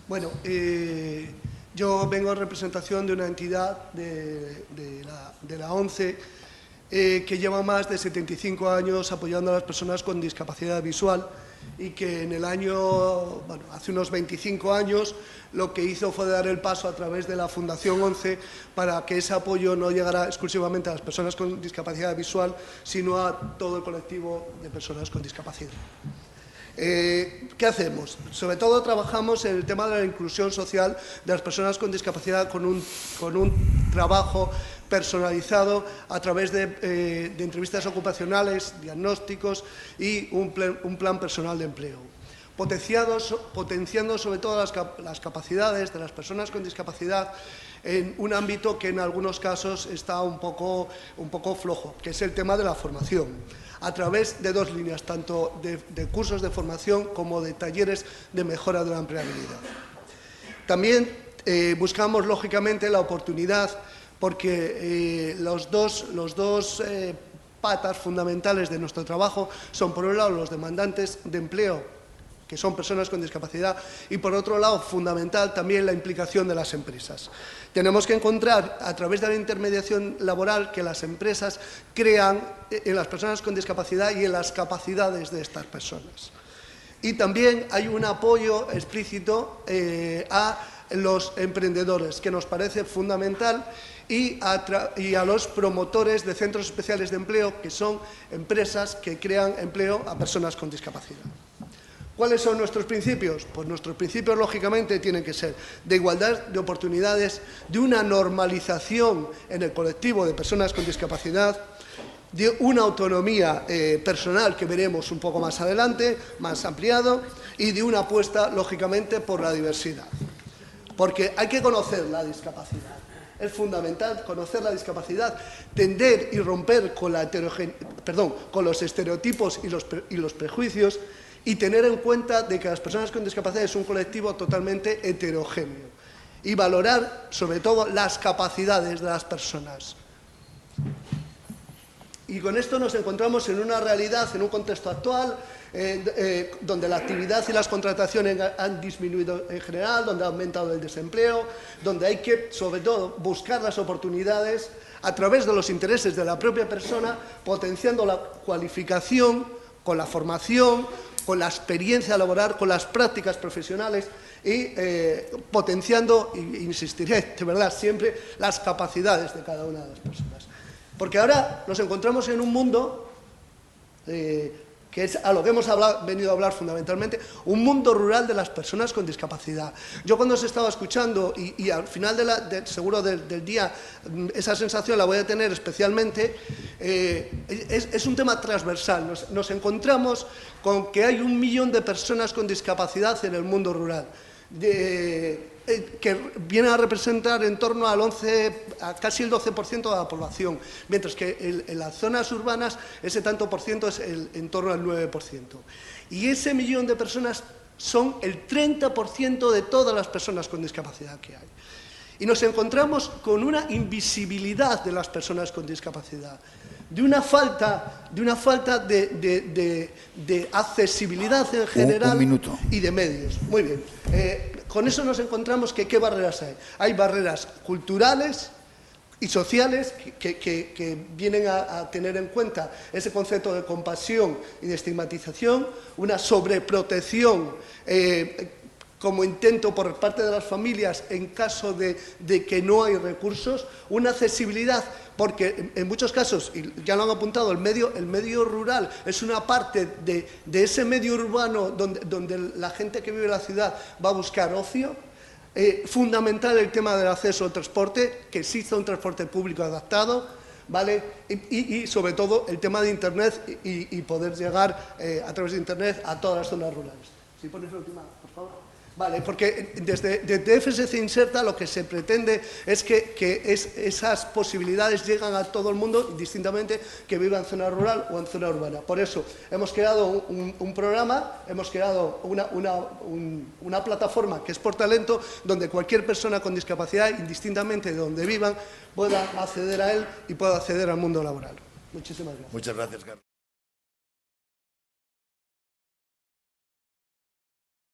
Bueno, yo vengo en representación de una entidad de la ONCE que lleva más de 75 años apoyando a las personas con discapacidad visual y que en el año, bueno, hace unos 25 años, lo que hizo fue dar el paso a través de la Fundación ONCE para que ese apoyo no llegara exclusivamente a las personas con discapacidad visual, sino a todo el colectivo de personas con discapacidad. ¿Qué hacemos? Sobre todo trabajamos en el tema de la inclusión social de las personas con discapacidad con un trabajo personalizado a través de entrevistas ocupacionales, diagnósticos y un plan personal de empleo. Potenciando sobre todo las capacidades de las personas con discapacidad en un ámbito que en algunos casos está un poco flojo, que es el tema de la formación, a través de dos líneas, tanto de cursos de formación como de talleres de mejora de la empleabilidad. También buscamos, lógicamente, la oportunidad, porque los dos patas fundamentales de nuestro trabajo son, por un lado, los demandantes de empleo, que son personas con discapacidad, y por otro lado, fundamental también la implicación de las empresas. Tenemos que encontrar, a través de la intermediación laboral, que las empresas crean en las personas con discapacidad y en las capacidades de estas personas. Y también hay un apoyo explícito a los emprendedores, que nos parece fundamental, y a los promotores de centros especiales de empleo, que son empresas que crean empleo a personas con discapacidad. ¿Cuáles son nuestros principios? Pues nuestros principios, lógicamente, tienen que ser de igualdad de oportunidades, de una normalización en el colectivo de personas con discapacidad, de una autonomía personal que veremos un poco más adelante, más ampliado, y de una apuesta, lógicamente, por la diversidad. Porque hay que conocer la discapacidad. Es fundamental conocer la discapacidad, tender y romper con los estereotipos y los prejuicios, y tener en cuenta de que las personas con discapacidad es un colectivo totalmente heterogéneo y valorar, sobre todo, las capacidades de las personas. Y con esto nos encontramos en una realidad, en un contexto actual, donde la actividad y las contrataciones han disminuido en general, donde ha aumentado el desempleo, donde hay que, sobre todo, buscar las oportunidades a través de los intereses de la propia persona, potenciando la cualificación con la formación, con la experiencia laboral, con las prácticas profesionales y potenciando, insistiré de verdad siempre, las capacidades de cada una de las personas. Porque ahora nos encontramos en un mundo, que es a lo que hemos venido a hablar fundamentalmente, un mundo rural de las personas con discapacidad. Yo cuando os estaba escuchando y al final seguro del día esa sensación la voy a tener especialmente, es un tema transversal. Nos encontramos con que hay 1 millón de personas con discapacidad en el mundo rural, que vienen a representar en torno a casi el 12% de la población, mientras que en las zonas urbanas ese tanto por ciento es en torno al 9%. Y ese millón de personas son el 30% de todas las personas con discapacidad que hay. Y nos encontramos con una invisibilidad de las personas con discapacidad, de una falta de accesibilidad en general y de medios. Muy bien. Con eso nos encontramos que ¿qué barreras hay? Hay barreras culturales y sociales que vienen a tener en cuenta ese concepto de compasión y de estigmatización, una sobreprotección como intento por parte de las familias en caso de que no hay recursos, una accesibilidad, porque en muchos casos, y ya lo han apuntado, el medio rural es una parte de ese medio urbano donde la gente que vive en la ciudad va a buscar ocio. Fundamental el tema del acceso al transporte, que exista un transporte público adaptado, ¿vale? Y sobre todo el tema de Internet y poder llegar a través de Internet a todas las zonas rurales. Si pones la última, por favor. Vale, porque desde FSC Inserta lo que se pretende es que esas posibilidades llegan a todo el mundo, indistintamente que viva en zona rural o en zona urbana. Por eso hemos creado un programa, hemos creado una plataforma que es Por Talento, donde cualquier persona con discapacidad, indistintamente de donde vivan, pueda acceder a él y pueda acceder al mundo laboral. Muchísimas gracias. Muchas gracias, Carlos.